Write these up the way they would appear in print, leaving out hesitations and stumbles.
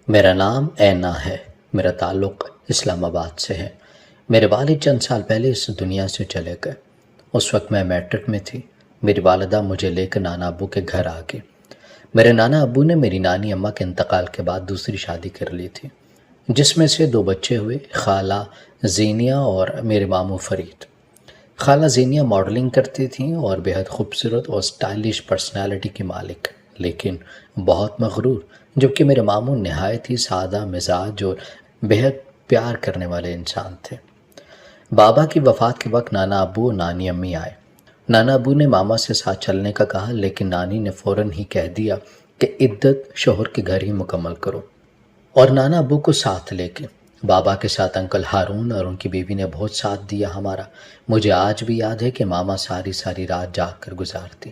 میرا نام اینا ہے۔ میرا تعلق اسلام آباد سے ہے۔ میرے والد چند سال پہلے اس دنیا سے چلے گئے۔ اس وقت میں میٹرک میں تھی۔ میری والدہ مجھے لے کر نانا ابو کے گھر آ گئی۔ میرے نانا ابو نے میری نانی اماں کے انتقال کے بعد دوسری شادی کر لی تھی، جس میں سے 2 بچے ہوئے، خالہ زینیہ اور میرے ماموں فرید۔ خالہ زینیہ ماڈلنگ کرتی تھیں اور بہت خوبصورت اور سٹائلش پرسنالٹی کی مالک، لیکن بہت مغرور، جبکہ میرے ماموں نہایت ہی سادہ مزاج اور بہت پیار کرنے والے انسان تھے۔ بابا کی وفات کے وقت نانا ابو اور نانی امی آئے۔ نانا ابو نے ماما سے ساتھ چلنے کا کہا، لیکن نانی نے فوراً ہی کہہ دیا کہ عدت شوہر کے گھر ہی مکمل کرو، اور نانا ابو کو ساتھ لے کے بابا کے ساتھ انکل ہارون اور ان کی بیوی نے بہت ساتھ دیا ہمارا۔ مجھے آج بھی یاد ہے کہ ماما ساری ساری رات جاگ کر گزارتی۔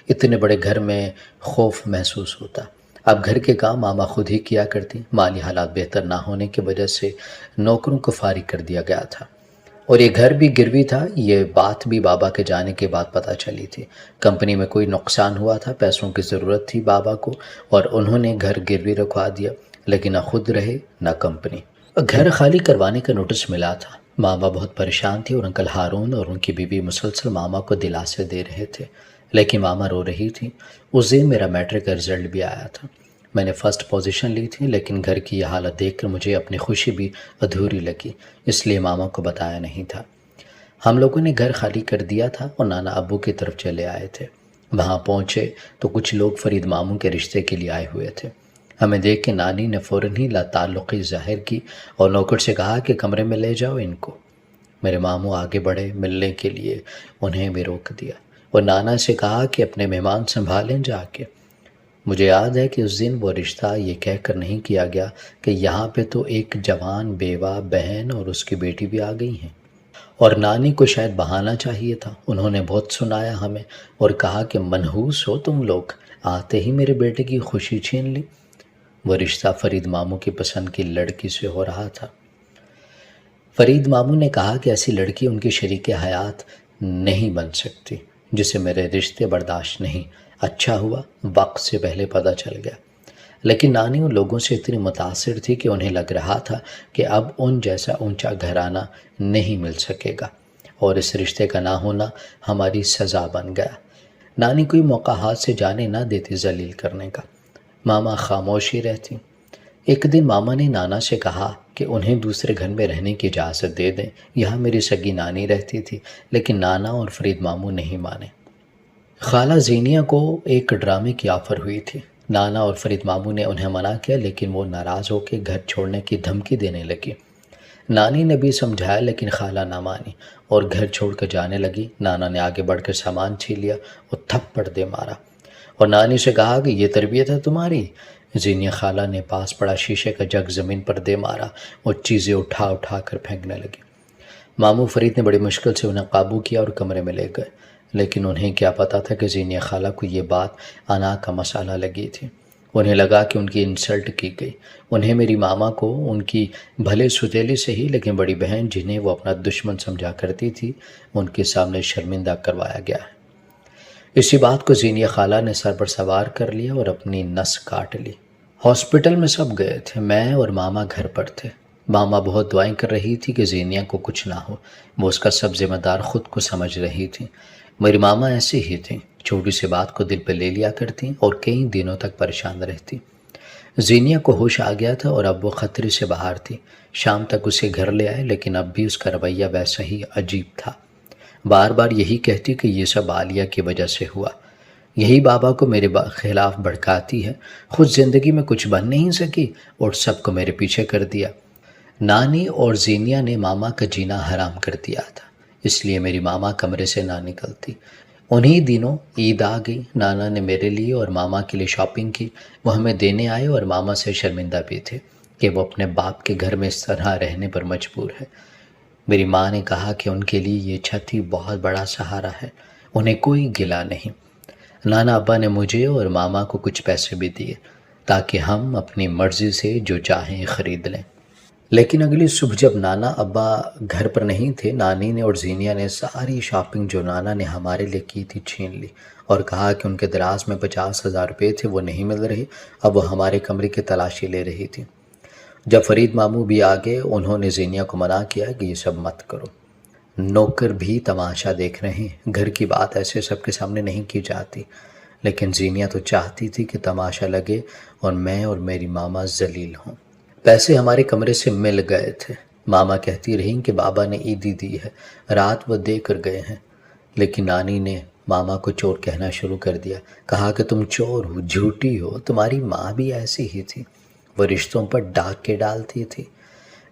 اتنے بڑے گھر میں خوف محسوس ہوتا۔ اب گھر کے کام ماما خود ہی کیا کرتی۔ مالی حالات بہتر نہ ہونے کی وجہ سے نوکروں کو فارغ کر دیا گیا تھا، اور یہ گھر بھی گروی تھا۔ یہ بات بھی بابا کے جانے کے بعد پتہ چلی تھی۔ کمپنی میں کوئی نقصان ہوا تھا، پیسوں کی ضرورت تھی بابا کو، اور انہوں نے گھر گروی رکھوا دیا، لیکن نہ خود رہے نہ کمپنی۔ گھر خالی کروانے کا نوٹس ملا تھا۔ ماما بہت پریشان تھی اور انکل ہارون اور ان کی بیوی مسلسل ماما کو دلاسے دے رہے تھے، لیکن ماما رو رہی تھی۔ اس دن میرا میٹرک کا رزلٹ بھی آیا تھا۔ میں نے فرسٹ پوزیشن لی تھی، لیکن گھر کی یہ حالت دیکھ کر مجھے اپنی خوشی بھی ادھوری لگی، اس لیے ماما کو بتایا نہیں تھا۔ ہم لوگوں نے گھر خالی کر دیا تھا اور نانا ابو کی طرف چلے آئے تھے۔ وہاں پہنچے تو کچھ لوگ فرید ماموں کے رشتے کے لیے آئے ہوئے تھے۔ ہمیں دیکھ کے نانی نے فوراً ہی لا تعلقی ظاہر کی اور نوکر سے کہا کہ کمرے میں لے جاؤ ان کو۔ میرے ماموں آگے بڑھے ملنے کے لیے، انہیں بھی روک دیا اور نانا سے کہا کہ اپنے مہمان سنبھالیں جا کے۔ مجھے یاد ہے کہ اس دن وہ رشتہ یہ کہہ کر نہیں کیا گیا کہ یہاں پہ تو ایک جوان بیوہ بہن اور اس کی بیٹی بھی آ گئی ہیں، اور نانی کو شاید بہانا چاہیے تھا۔ انہوں نے بہت سنایا ہمیں اور کہا کہ منحوس ہو تم لوگ، آتے ہی میرے بیٹے کی خوشی چھین لی۔ وہ رشتہ فرید ماموں کی پسند کی لڑکی سے ہو رہا تھا۔ فرید ماموں نے کہا کہ ایسی لڑکی ان کی شریک حیات نہیں بن سکتی، جسے میرے رشتے برداشت نہیں۔ اچھا ہوا وقت سے پہلے پتہ چل گیا، لیکن نانی ان لوگوں سے اتنی متاثر تھی کہ انہیں لگ رہا تھا کہ اب ان جیسا اونچا گھرانہ نہیں مل سکے گا، اور اس رشتے کا نہ ہونا ہماری سزا بن گیا۔ نانی کوئی موقع ہاتھ سے جانے نہ دیتی ذلیل کرنے کا۔ ماما خاموش ہی رہتی۔ ایک دن ماما نے نانا سے کہا کہ انہیں دوسرے گھر میں رہنے کی اجازت دے دیں، یہاں میری سگی نانی رہتی تھی، لیکن نانا اور فرید ماموں نہیں مانے۔ خالہ زینیہ کو ایک ڈرامے کی آفر ہوئی تھی۔ نانا اور فرید ماموں نے انہیں منع کیا، لیکن وہ ناراض ہو کے گھر چھوڑنے کی دھمکی دینے لگی۔ نانی نے بھی سمجھایا، لیکن خالہ نہ مانی اور گھر چھوڑ کر جانے لگی۔ نانا نے آگے بڑھ کر سامان چھین لیا اور تھپڑ دے مارا، اور نانی سے کہا کہ یہ تربیت ہے تمہاری؟ زینیہ خالہ نے پاس پڑا شیشے کا جگ زمین پر دے مارا اور چیزیں اٹھا اٹھا کر پھینکنے لگی۔ ماموں فرید نے بڑی مشکل سے انہیں قابو کیا اور کمرے میں لے گئے، لیکن انہیں کیا پتا تھا کہ زینیہ خالہ کو یہ بات انا کا مسئلہ لگی تھی۔ انہیں لگا کہ ان کی انسلٹ کی گئی۔ انہیں میری ماما کو ان کی بھلے ستیلی سے ہی لیکن بڑی بہن، جنہیں وہ اپنا دشمن سمجھا کرتی تھی، ان کے سامنے شرمندہ کروایا گیا ہے۔ اسی بات کو زینیہ خالہ نے سر پر سوار کر لیا اور اپنی نس کاٹ لی۔ ہاسپٹل میں سب گئے تھے، میں اور ماما گھر پر تھے۔ ماما بہت دعائیں کر رہی تھی کہ زینیہ کو کچھ نہ ہو، وہ اس کا سب ذمہ دار خود کو سمجھ رہی تھی۔ میری ماما ایسی ہی تھیں، چھوٹی سی بات کو دل پہ لے لیا کرتی اور کئی دنوں تک پریشان رہتی۔ زینیہ کو ہوش آ گیا تھا اور اب وہ خطرے سے باہر تھی۔ شام تک اسے گھر لے آئے، لیکن اب بھی اس کا رویہ ویسا ہی عجیب تھا۔ بار بار یہی کہتی کہ یہ سب عالیہ کی وجہ سے ہوا، یہی بابا کو میرے خلاف بھڑکاتی ہے، خود زندگی میں کچھ بن نہیں سکی اور سب کو میرے پیچھے کر دیا۔ نانی اور زینیہ نے ماما کا جینا حرام کر دیا تھا، اس لیے میری ماما کمرے سے نہ نکلتی۔ انہی دنوں عید آ گئی۔ نانا نے میرے لیے اور ماما کے لیے شاپنگ کی۔ وہ ہمیں دینے آئے اور ماما سے شرمندہ بھی تھے کہ وہ اپنے باپ کے گھر میں اس طرح رہنے پر مجبور ہے۔ میری ماں نے کہا کہ ان کے لیے یہ چھت ہی بہت بڑا سہارا ہے، انہیں کوئی گلہ نہیں۔ نانا ابا نے مجھے اور ماما کو کچھ پیسے بھی دیے تاکہ ہم اپنی مرضی سے جو چاہیں خرید لیں۔ لیکن اگلی صبح جب نانا ابا گھر پر نہیں تھے، نانی نے اور زینیہ نے ساری شاپنگ جو نانا نے ہمارے لیے کی تھی چھین لی اور کہا کہ ان کے دراز میں 50,000 روپے تھے، وہ نہیں مل رہے، اب وہ ہمارے کمرے کی تلاشی لے رہی تھی۔ جب فرید ماموں بھی آگے انہوں نے زینیا کو منع کیا کہ یہ سب مت کرو، نوکر بھی تماشا دیکھ رہے ہیں، گھر کی بات ایسے سب کے سامنے نہیں کی جاتی، لیکن زینیا تو چاہتی تھی کہ تماشا لگے اور میں اور میری ماما ذلیل ہوں۔ پیسے ہمارے کمرے سے مل گئے تھے، ماما کہتی رہیں کہ بابا نے عیدی دی ہے، رات وہ دے کر گئے ہیں، لیکن نانی نے ماما کو چور کہنا شروع کر دیا، کہا کہ تم چور ہو، جھوٹی ہو، تمہاری ماں بھی ایسی ہی تھی، وہ رشتوں پر ڈاکے ڈالتی تھی۔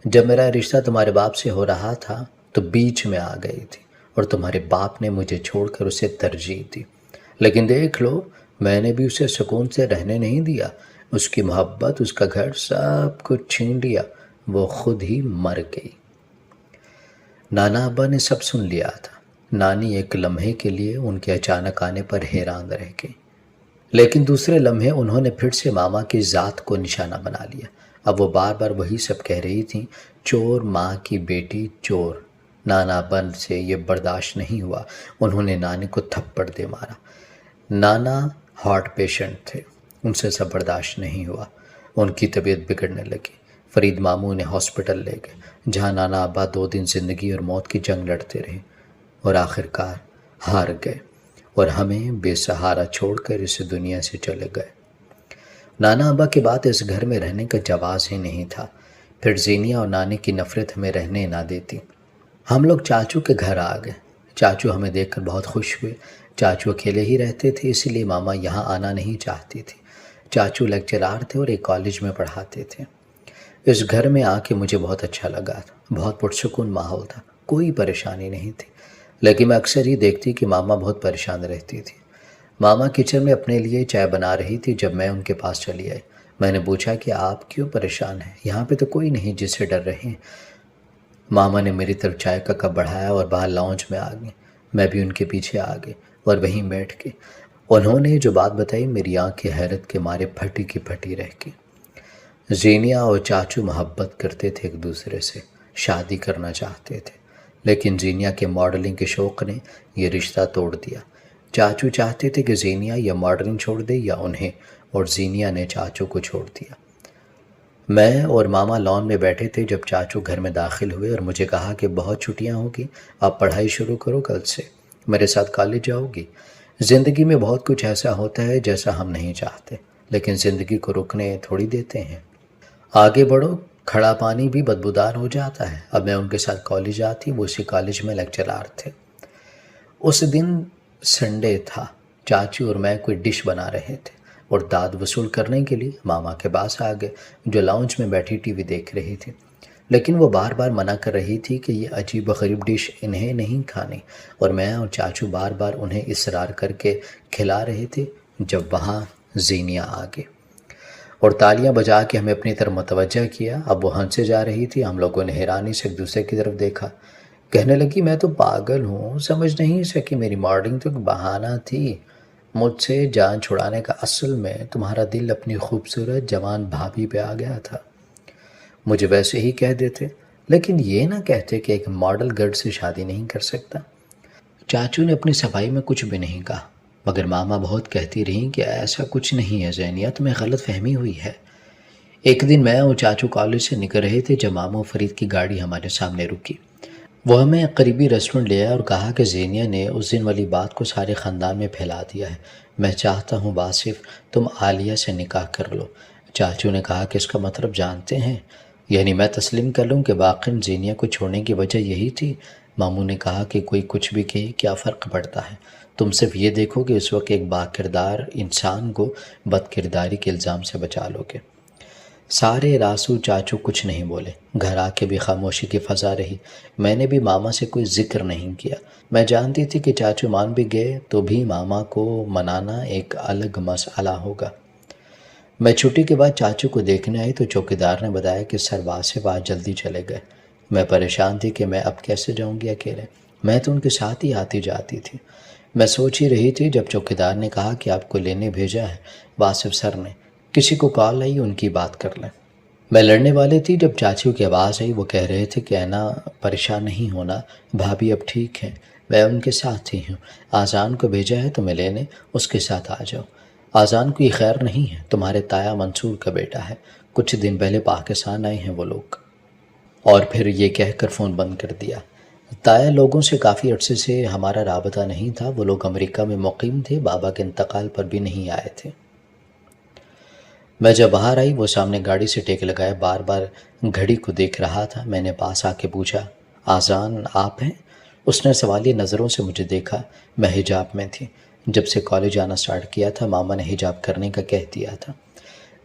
جب میرا رشتہ تمہارے باپ سے ہو رہا تھا تو بیچ میں آ گئی تھی اور تمہارے باپ نے مجھے چھوڑ کر اسے ترجیح دی، لیکن دیکھ لو میں نے بھی اسے سکون سے رہنے نہیں دیا، اس کی محبت، اس کا گھر، سب کچھ چھین لیا، وہ خود ہی مر گئی۔ نانا ابا نے سب سن لیا تھا، نانی ایک لمحے کے لیے ان کے اچانک آنے پر حیران رہ گئی، لیکن دوسرے لمحے انہوں نے پھر سے ماما کی ذات کو نشانہ بنا لیا۔ اب وہ بار بار وہی سب کہہ رہی تھیں، چور، ماں کی بیٹی چور۔ نانا ابا سے یہ برداشت نہیں ہوا، انہوں نے نانی کو تھپڑ دے مارا۔ نانا ہارٹ پیشنٹ تھے، ان سے سب برداشت نہیں ہوا، ان کی طبیعت بگڑنے لگی۔ فرید ماموں نے ہاسپٹل لے گئے، جہاں نانا ابا 2 دن زندگی اور موت کی جنگ لڑتے رہے اور آخرکار ہار گئے اور ہمیں بے سہارا چھوڑ کر اس دنیا سے چلے گئے۔ نانا ابا کے بعد اس گھر میں رہنے کا جواز ہی نہیں تھا، پھر زینیا اور نانی کی نفرت ہمیں رہنے نہ دیتی۔ ہم لوگ چاچو کے گھر آ گئے، چاچو ہمیں دیکھ کر بہت خوش ہوئے، چاچو اکیلے ہی رہتے تھے اس لیے ماما یہاں آنا نہیں چاہتی تھی۔ چاچو لیکچرار تھے اور ایک کالج میں پڑھاتے تھے۔ اس گھر میں آ کے مجھے بہت اچھا لگا تھا، بہت پرسکون ماحول تھا، کوئی پریشانی نہیں تھی، لیکن میں اکثر ہی دیکھتی کہ ماما بہت پریشان رہتی تھی۔ ماما کچن میں اپنے لیے چائے بنا رہی تھی جب میں ان کے پاس چلی آئی۔ میں نے پوچھا کہ آپ کیوں پریشان ہیں؟ یہاں پہ تو کوئی نہیں جس سے ڈر رہے ہیں۔ ماما نے میری طرف چائے کا کپ بڑھایا اور باہر لاؤنج میں آ گئی، میں بھی ان کے پیچھے آ گئی اور وہیں بیٹھ گئی۔ انہوں نے جو بات بتائی میری آنکھیں حیرت کے مارے پھٹی کی پھٹی رہ گئی۔ زینیا اور چاچو محبت کرتے تھے ایک دوسرے سے، شادی کرنا چاہتے تھے، لیکن زینیا کے ماڈلنگ کے شوق نے یہ رشتہ توڑ دیا۔ چاچو چاہتے تھے کہ زینیا یا ماڈلنگ چھوڑ دے یا انہیں، اور زینیا نے چاچو کو چھوڑ دیا۔ میں اور ماما لان میں بیٹھے تھے جب چاچو گھر میں داخل ہوئے اور مجھے کہا کہ بہت چھٹیاں ہوگی، آپ پڑھائی شروع کرو کل سے، میرے ساتھ کالج جاؤ گی۔ زندگی میں بہت کچھ ایسا ہوتا ہے جیسا ہم نہیں چاہتے، لیکن زندگی کو رکنے تھوڑی دیتے ہیں۔ آگے بڑھو، کھڑا پانی بھی بدبودار ہو جاتا ہے۔ اب میں ان کے ساتھ کالج آتی، وہ اسی کالج میں لیکچرار تھے۔ اس دن سنڈے تھا، چاچو اور میں کوئی ڈش بنا رہے تھے اور داد وصول کرنے کے لیے ماما کے پاس آ گئے جو لاؤنج میں بیٹھی ٹی وی دیکھ رہی تھی، لیکن وہ بار بار منع کر رہی تھی کہ یہ عجیب و غریب ڈش انہیں نہیں کھانی، اور میں اور چاچو بار بار انہیں اصرار کر کے کھلا رہے تھے جب وہاں زینیا آ گئی اور تالیاں بجا کے ہمیں اپنی طرف متوجہ کیا۔ اب وہ ہنسے جا رہی تھی، ہم لوگوں نے حیرانی سے ایک دوسرے کی طرف دیکھا۔ کہنے لگی میں تو پاگل ہوں، سمجھ نہیں سکی میری ماڈلنگ تو ایک بہانہ تھی، مجھ سے جان چھڑانے کا اصل میں تمہارا دل اپنی خوبصورت جوان بھابھی پہ آ گیا تھا۔ مجھے ویسے ہی کہہ دیتے، لیکن یہ نہ کہتے کہ ایک ماڈل گرل سے شادی نہیں کر سکتا۔ چاچو نے اپنی صفائی میں کچھ بھی نہیں کہا، مگر ماما بہت کہتی رہیں کہ ایسا کچھ نہیں ہے زینیا، تمہیں غلط فہمی ہوئی ہے۔ ایک دن میں اور چاچو کالج سے نکل رہے تھے جب ماما و فرید کی گاڑی ہمارے سامنے رکی۔ وہ ہمیں قریبی ریسٹورنٹ لے آیا اور کہا کہ زینیا نے اس دن والی بات کو سارے خاندان میں پھیلا دیا ہے، میں چاہتا ہوں واصف تم عالیہ سے نکاح کر لو۔ چاچو نے کہا کہ اس کا مطلب جانتے ہیں، یعنی میں تسلیم کر لوں کہ واقعی زینیا کو چھوڑنے کی وجہ یہی تھی۔ ماموں نے کہا کہ کوئی کچھ بھی کہے کیا فرق پڑتا ہے، تم صرف یہ دیکھو کہ اس وقت ایک باکردار انسان کو بد کرداری کے الزام سے بچا لو گے۔ سارے راسو چاچو کچھ نہیں بولے، گھر آ کے بھی خاموشی کی فضا رہی۔ میں نے بھی ماما سے کوئی ذکر نہیں کیا، میں جانتی تھی کہ چاچو مان بھی گئے تو بھی ماما کو منانا ایک الگ مسئلہ ہوگا۔ میں چھٹی کے بعد چاچو کو دیکھنے آئی تو چوکیدار نے بتایا کہ سر واصف آج جلدی چلے گئے۔ میں پریشان تھی کہ میں اب کیسے جاؤں گی اکیلے، میں تو ان کے ساتھ ہی آتی جاتی تھی۔ میں سوچ ہی رہی تھی جب چوکیدار نے کہا کہ آپ کو لینے بھیجا ہے واصف سر نے، کسی کو کال آئی ان کی بات کر لیں۔ میں لڑنے والی تھی جب چاچو کی آواز آئی، وہ کہہ رہے تھے کہ اینا پریشان نہیں ہونا، بھابھی اب ٹھیک ہے، میں ان کے ساتھ ہی ہوں، آذان کو بھیجا ہے تمہیں لینے، اس کے ساتھ آ جاؤ۔ آذان کو یہ خیر نہیں ہے، تمہارے تایا منصور کا بیٹا ہے، کچھ دن پہلے پاکستان آئے ہیں وہ لوگ۔ اور پھر یہ کہہ کر فون بند کر دیا۔ تایا لوگوں سے کافی عرصے سے ہمارا رابطہ نہیں تھا، وہ لوگ امریکہ میں مقیم تھے، بابا کے انتقال پر بھی نہیں آئے تھے۔ میں جب باہر آئی وہ سامنے گاڑی سے ٹیک لگائے بار بار گھڑی کو دیکھ رہا تھا۔ میں نے پاس آ کے پوچھا، آذان آپ ہیں؟ اس نے سوالیہ نظروں سے مجھے دیکھا۔ میں حجاب میں تھی۔ جب سے کالج آنا سٹارٹ کیا تھا ماما نے حجاب کرنے کا کہہ دیا تھا۔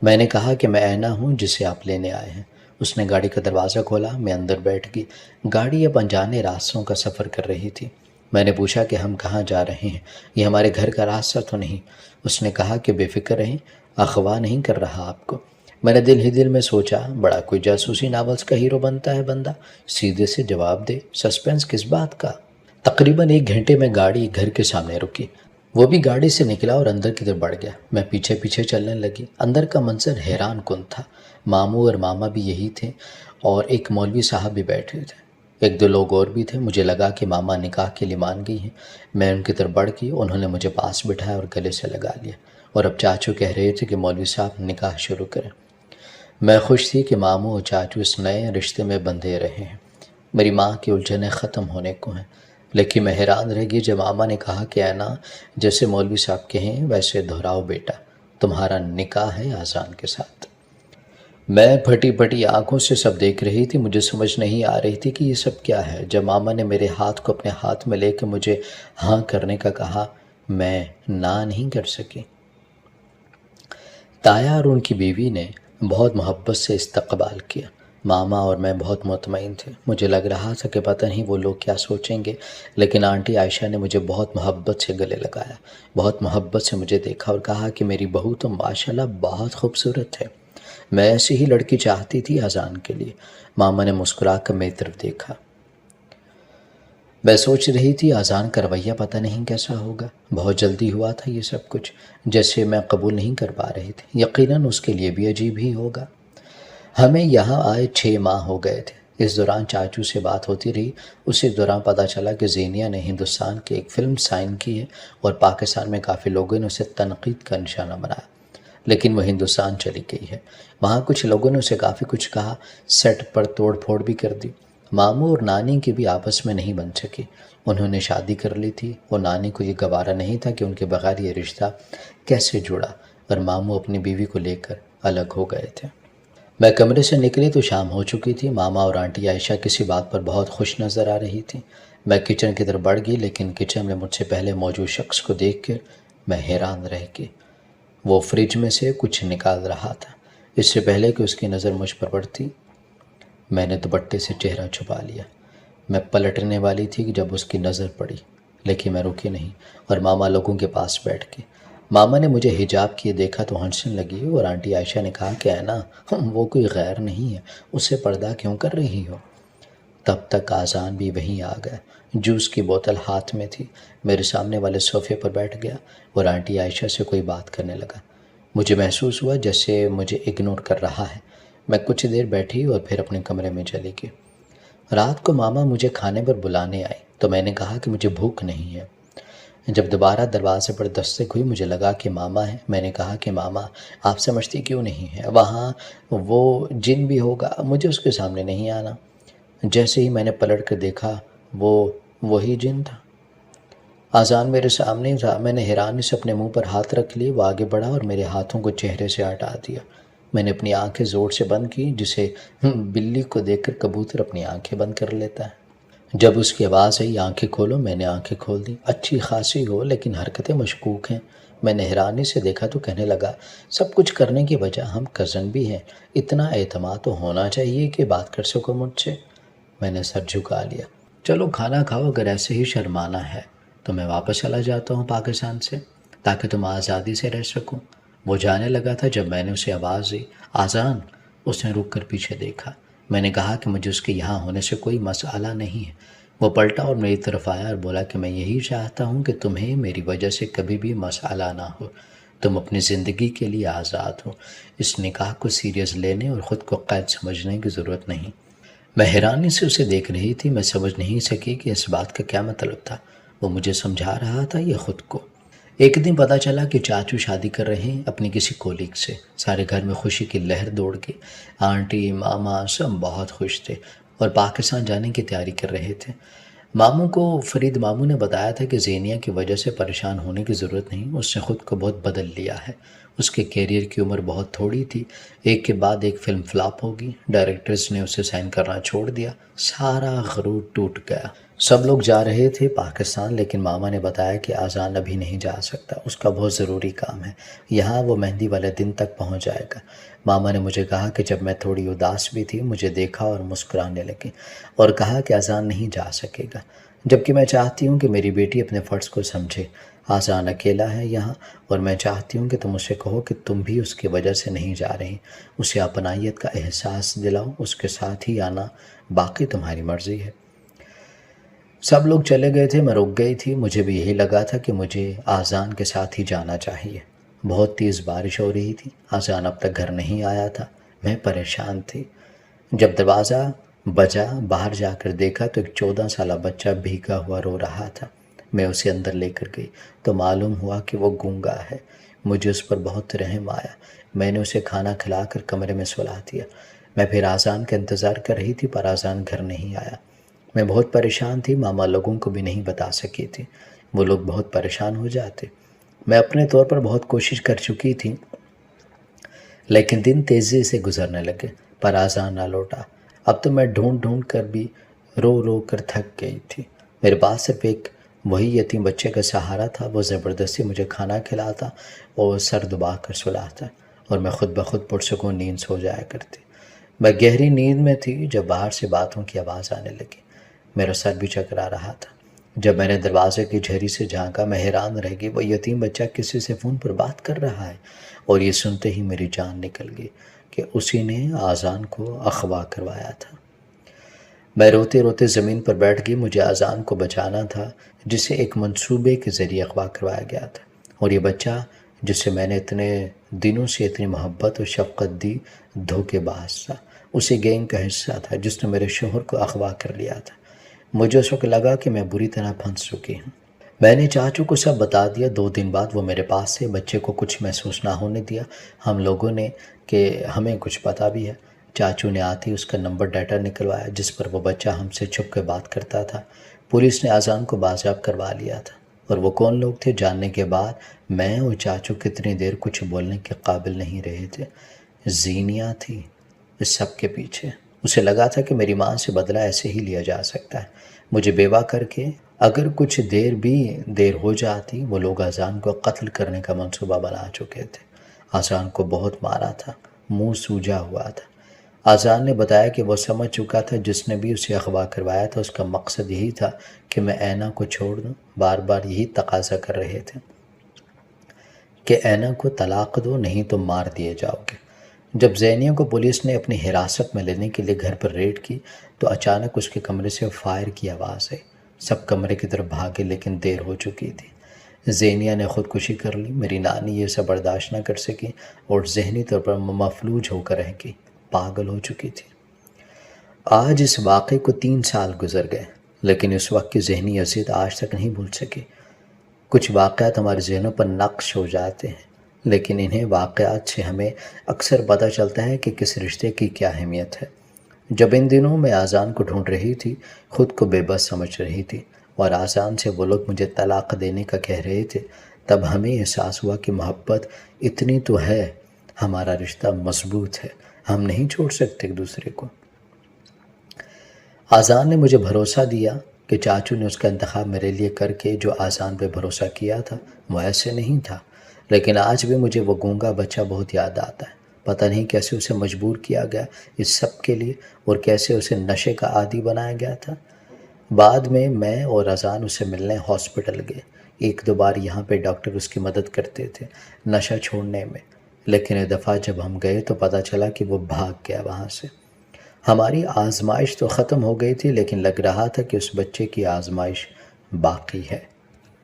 میں نے کہا کہ میں اینا ہوں جسے آپ لینے آئے ہیں۔ اس نے گاڑی کا دروازہ کھولا، میں اندر بیٹھ گئی۔ گاڑی اب انجانے راستوں کا سفر کر رہی تھی۔ میں نے پوچھا کہ ہم کہاں جا رہے ہیں؟ یہ ہمارے گھر کا راستہ تو نہیں؟ اس نے کہا کہ بے فکر رہیں، اغوا نہیں کر رہا آپ کو۔ میں نے دل ہی دل میں سوچا، بڑا کوئی جاسوسی ناولز کا ہیرو بنتا ہے بندہ، سیدھے سے جواب دے، سسپینس کس بات کا؟ تقریباً 1 گھنٹے میں گاڑی گھر کے سامنے رکی۔ وہ بھی گاڑی سے نکلا اور اندر کی طرف بڑھ گیا۔ میں پیچھے پیچھے چلنے لگی۔ اندر کا منظر حیران کن تھا۔ ماموں اور ماما بھی یہی تھے اور ایک مولوی صاحب بھی بیٹھے تھے۔ 1-2 لوگ اور بھی تھے۔ مجھے لگا کہ ماما نکاح کے لیے مان گئی ہیں۔ میں ان کی طرف بڑھ گئی، انہوں نے مجھے پاس بٹھایا اور گلے سے لگا لیا، اور اب چاچو کہہ رہے تھے کہ مولوی صاحب نکاح شروع کریں۔ میں خوش تھی کہ ماموں اور چاچو اس نئے رشتے میں بندھے رہے ہیں۔ میری ماں کی الجھنیں ختم ہونے کو ہیں، لیکن میں حیران رہ گئی جب ماما نے کہا کہ اینا جیسے مولوی صاحب کہیں ویسے دہراؤ بیٹا، تمہارا نکاح ہے آذان کے ساتھ۔ میں پھٹی پھٹی آنکھوں سے سب دیکھ رہی تھی۔ مجھے سمجھ نہیں آ رہی تھی کہ یہ سب کیا ہے۔ جب ماما نے میرے ہاتھ کو اپنے ہاتھ میں لے کے مجھے ہاں کرنے کا کہا، میں نہ نہیں کر سکی۔ تایا اور ان کی بیوی نے بہت محبت سے استقبال کیا۔ ماما اور میں بہت مطمئن تھے۔ مجھے لگ رہا تھا کہ پتہ نہیں وہ لوگ کیا سوچیں گے، لیکن آنٹی عائشہ نے مجھے بہت محبت سے گلے لگایا، بہت محبت سے مجھے دیکھا اور کہا کہ میری بہو تو ماشاءاللہ بہت خوبصورت ہے۔ میں ایسی ہی لڑکی چاہتی تھی آذان کے لیے۔ ماما نے مسکرا کر میری طرف دیکھا۔ میں سوچ رہی تھی آذان کا رویہ پتہ نہیں کیسا ہوگا۔ بہت جلدی ہوا تھا یہ سب کچھ، جیسے میں قبول نہیں کر پا رہی تھی۔ یقیناً اس کے لیے بھی عجیب ہی ہوگا۔ ہمیں یہاں آئے 6 ماہ ہو گئے تھے۔ اس دوران چاچو سے بات ہوتی رہی۔ اسی دوران پتہ چلا کہ زینیہ نے ہندوستان کی ایک فلم سائن کی ہے اور پاکستان میں کافی لوگوں نے اسے تنقید کا نشانہ بنایا، لیکن وہ ہندوستان چلی گئی ہے۔ وہاں کچھ لوگوں نے اسے کافی کچھ کہا، سیٹ پر توڑ پھوڑ بھی کر دی۔ ماموں اور نانی کی بھی آپس میں نہیں بن سکی۔ انہوں نے شادی کر لی تھی اور نانی کو یہ گوارا نہیں تھا کہ ان کے بغیر یہ رشتہ کیسے جڑا، اور ماموں اپنی بیوی کو لے کر الگ ہو گئے تھے۔ میں کمرے سے نکلی تو شام ہو چکی تھی۔ ماما اور آنٹی عائشہ کسی بات پر بہت خوش نظر آ رہی تھی۔ میں کچن کی طرف بڑھ گئی، لیکن کچن میں مجھ سے پہلے موجود شخص کو دیکھ کر میں حیران رہ گئی۔ وہ فریج میں سے کچھ نکال رہا تھا۔ اس سے پہلے کہ اس کی نظر مجھ پر پڑتی، میں نے دوپٹے سے چہرہ چھپا لیا۔ میں پلٹنے والی تھی کہ جب اس کی نظر پڑی، لیکن میں رکی نہیں اور ماما لوگوں کے پاس بیٹھ گئی۔ ماما نے مجھے حجاب کیے دیکھا تو ہنسنے لگی اور آنٹی عائشہ نے کہا کہ اینا وہ کوئی غیر نہیں ہے، اسے پردہ کیوں کر رہی ہو؟ تب تک آذان بھی وہیں آ گیا۔ جوس کی بوتل ہاتھ میں تھی، میرے سامنے والے صوفے پر بیٹھ گیا اور آنٹی عائشہ سے کوئی بات کرنے لگا۔ مجھے محسوس ہوا جیسے مجھے اگنور کر رہا ہے۔ میں کچھ دیر بیٹھی اور پھر اپنے کمرے میں چلی گئی۔ رات کو ماما مجھے کھانے پر بلانے آئی تو میں نے کہا کہ مجھے بھوک نہیں ہے۔ جب دوبارہ دروازے پر دستک ہوئی مجھے لگا کہ ماما ہے۔ میں نے کہا کہ ماما آپ سمجھتی کیوں نہیں ہے، وہاں وہ جن بھی ہوگا، مجھے اس کے سامنے نہیں آنا۔ جیسے ہی میں نے پلٹ کر دیکھا وہ وہی جن تھا۔ آذان میرے سامنے تھا۔ میں نے حیرانی سے اپنے منہ پر ہاتھ رکھ لیے۔ وہ آگے بڑھا اور میرے ہاتھوں کو چہرے سے ہٹا دیا۔ میں نے اپنی آنکھیں زور سے بند کی، جسے بلی کو دیکھ کر کبوتر اپنی آنکھیں بند کر لیتا ہے۔ جب اس کی آواز آئی آنکھیں کھولو، میں نے آنکھیں کھول دی۔ اچھی خاصی ہو لیکن حرکتیں مشکوک ہیں۔ میں نے حیرانی سے دیکھا تو کہنے لگا، سب کچھ کرنے کی وجہ ہم کزن بھی ہیں، اتنا اعتماد تو ہونا چاہیے کہ بات کر سکو مجھ سے۔ میں نے سر جھکا لیا۔ چلو کھانا کھاؤ، اگر ایسے ہی شرمانا ہے تو میں واپس چلا جاتا ہوں پاکستان سے، تاکہ تم آزادی سے رہ سکوں۔ وہ جانے لگا تھا جب میں نے اسے آواز دی، آذان۔ اس نے رک کر پیچھے دیکھا۔ میں نے کہا کہ مجھے اس کے یہاں ہونے سے کوئی مسئلہ نہیں ہے۔ وہ پلٹا اور میری طرف آیا اور بولا کہ میں یہی چاہتا ہوں کہ تمہیں میری وجہ سے کبھی بھی مسئلہ نہ ہو، تم اپنی زندگی کے لیے آزاد ہو، اس نکاح کو سیریس لینے اور خود کو قید سمجھنے کی ضرورت نہیں۔ میں حیرانی سے اسے دیکھ رہی تھی۔ میں سمجھ نہیں سکی کہ اس بات کا کیا مطلب تھا۔ وہ مجھے سمجھا رہا تھا یا خود کو؟ ایک دن پتہ چلا کہ چاچو شادی کر رہے ہیں اپنی کسی کولیگ سے۔ سارے گھر میں خوشی کی لہر دوڑ گئی۔ آنٹی، ماما سب بہت خوش تھے اور پاکستان جانے کی تیاری کر رہے تھے۔ ماموں کو فرید ماموں نے بتایا تھا کہ زینیہ کی وجہ سے پریشان ہونے کی ضرورت نہیں، اس نے خود کو بہت بدل لیا ہے۔ اس کے کیریئر کی عمر بہت تھوڑی تھی، ایک کے بعد ایک فلم فلاپ ہوگی، ڈائریکٹرز نے اسے سائن کرنا چھوڑ دیا، سارا غرور ٹوٹ گیا۔ سب لوگ جا رہے تھے پاکستان، لیکن ماما نے بتایا کہ آذان ابھی نہیں جا سکتا، اس کا بہت ضروری کام ہے، یہاں وہ مہندی والے دن تک پہنچ جائے گا۔ ماما نے مجھے کہا کہ جب میں تھوڑی اداس بھی تھی، مجھے دیکھا اور مسکرانے لگی اور کہا کہ آذان نہیں جا سکے گا، جبکہ میں چاہتی ہوں کہ میری بیٹی اپنے فرض کو سمجھے۔ آذان اکیلا ہے یہاں اور میں چاہتی ہوں کہ تم اسے کہو کہ تم بھی اس کی وجہ سے نہیں جا رہی، اسے اپنائیت کا احساس دلاؤ، اس کے ساتھ ہی آنا، باقی تمہاری مرضی ہے۔ سب لوگ چلے گئے تھے، میں رک گئی تھی، مجھے بھی یہی لگا تھا کہ مجھے آذان کے ساتھ ہی جانا چاہیے۔ بہت تیز بارش ہو رہی تھی، آذان اب تک گھر نہیں آیا تھا، میں پریشان تھی۔ جب دروازہ بجا، باہر جا کر دیکھا تو ایک 14 سالہ بچہ بھیگا ہوا رو رہا تھا۔ میں اسے اندر لے کر گئی تو معلوم ہوا کہ وہ گونگا ہے۔ مجھے اس پر بہت رحم آیا، میں نے اسے کھانا کھلا کر کمرے میں سلا دیا۔ میں پھر آذان کا انتظار کر رہی تھی پر آذان گھر نہیں آیا۔ میں بہت پریشان تھی، ماما لوگوں کو بھی نہیں بتا سکی تھی، وہ لوگ بہت پریشان ہو جاتے۔ میں اپنے طور پر بہت کوشش کر چکی تھی، لیکن دن تیزی سے گزرنے لگے پر آذان نہ لوٹا۔ اب تو میں ڈھونڈ ڈھونڈ کر بھی رو رو کر تھک گئی تھی۔ میرے پاس صرف ایک وہی یتیم بچے کا سہارا تھا، وہ زبردستی مجھے کھانا کھلاتا اور سر دبا کر سلاتا اور میں خود بخود پرسکون نیند سو جایا کرتی۔ میں گہری نیند میں تھی جب باہر سے باتوں کی آواز آنے لگی، میرا سر بھی چکرا رہا تھا۔ جب میں نے دروازے کی جھری سے جھانکا، میں حیران رہ گئی، وہ یتیم بچہ کسی سے فون پر بات کر رہا ہے، اور یہ سنتے ہی میری جان نکل گئی کہ اسی نے آذان کو اغوا کروایا تھا۔ میں روتے روتے زمین پر بیٹھ گئی، مجھے آذان کو بچانا تھا جسے ایک منصوبے کے ذریعے اغوا کروایا گیا تھا، اور یہ بچہ جسے میں نے اتنے دنوں سے اتنی محبت اور شفقت دی دھوکے باز تھا، اسی گینگ کا حصہ تھا جس نے میرے شوہر کو اغوا کر لیا تھا۔ مجھے اس وقت لگا کہ میں بری طرح پھنس چکی ہوں۔ میں نے چاچو کو سب بتا دیا۔ 2 دن بعد وہ میرے پاس سے، بچے کو کچھ محسوس نہ ہونے دیا ہم لوگوں نے کہ ہمیں کچھ پتہ بھی ہے۔ چاچو نے آتے ہی اس کا نمبر ڈیٹا نکلوایا جس پر وہ بچہ ہم سے چھپ کے بات کرتا تھا۔ پولیس نے آذان کو بازیاب کروا لیا تھا، اور وہ کون لوگ تھے جاننے کے بعد میں اور چاچو کتنی دیر کچھ بولنے کے قابل نہیں رہے تھے۔ زینیہ تھی اس سب کے پیچھے۔ اسے لگا تھا کہ میری ماں سے بدلہ ایسے ہی لیا جا سکتا ہے، مجھے بیوہ کر کے اگر کچھ دیر ہو جاتی، وہ لوگ آذان کو قتل کرنے کا منصوبہ بنا چکے تھے۔ آذان کو بہت مارا تھا، منہ سوجا ہوا تھا۔ آذان نے بتایا کہ وہ سمجھ چکا تھا جس نے بھی اسے اغوا کروایا تھا اس کا مقصد یہی تھا کہ میں اینا کو چھوڑ دوں، بار بار یہی تقاضا کر رہے تھے کہ اینا کو طلاق دو نہیں تو مار دیے جاؤ گے۔ جب زینیہ کو پولیس نے اپنی حراست میں لینے کے لیے گھر پر ریڈ کی تو اچانک اس کے کمرے سے فائر کی آواز آئی۔ سب کمرے کی طرف بھاگے لیکن دیر ہو چکی تھی۔ زینیہ نے خودکشی کر لی۔ میری نانی یہ سب برداشت نہ کر سکی اور ذہنی طور پر مفلوج ہو کر رہ گئی، پاگل ہو چکی تھی۔ آج اس واقعے کو 3 سال گزر گئے، لیکن اس وقت کی ذہنی اذیت آج تک نہیں بھول سکی۔ کچھ واقعات ہمارے ذہنوں پر نقش ہو جاتے ہیں، لیکن انہیں واقعات سے ہمیں اکثر پتہ چلتا ہے کہ کس رشتے کی کیا اہمیت ہے۔ جب ان دنوں میں آذان کو ڈھونڈ رہی تھی، خود کو بے بس سمجھ رہی تھی، اور آذان سے وہ لوگ مجھے طلاق دینے کا کہہ رہے تھے، تب ہمیں احساس ہوا کہ محبت اتنی تو ہے، ہمارا رشتہ مضبوط ہے، ہم نہیں چھوڑ سکتے ایک دوسرے کو۔ آذان نے مجھے بھروسہ دیا کہ چاچو نے اس کا انتخاب میرے لیے کر کے جو آذان پہ بھروسہ کیا تھا وہ ایسے نہیں تھا، لیکن آج بھی مجھے وہ گونگا بچہ بہت یاد آتا ہے۔ پتہ نہیں کیسے اسے مجبور کیا گیا اس سب کے لیے، اور کیسے اسے نشے کا عادی بنایا گیا تھا۔ بعد میں اور آذان اسے ملنے ہاسپٹل گئے۔ 1-2 بار یہاں پہ ڈاکٹر اس کی مدد کرتے تھے نشہ چھوڑنے میں، لیکن ایک دفعہ جب ہم گئے تو پتہ چلا کہ وہ بھاگ گیا وہاں سے۔ ہماری آزمائش تو ختم ہو گئی تھی، لیکن لگ رہا تھا کہ اس بچے کی آزمائش باقی ہے۔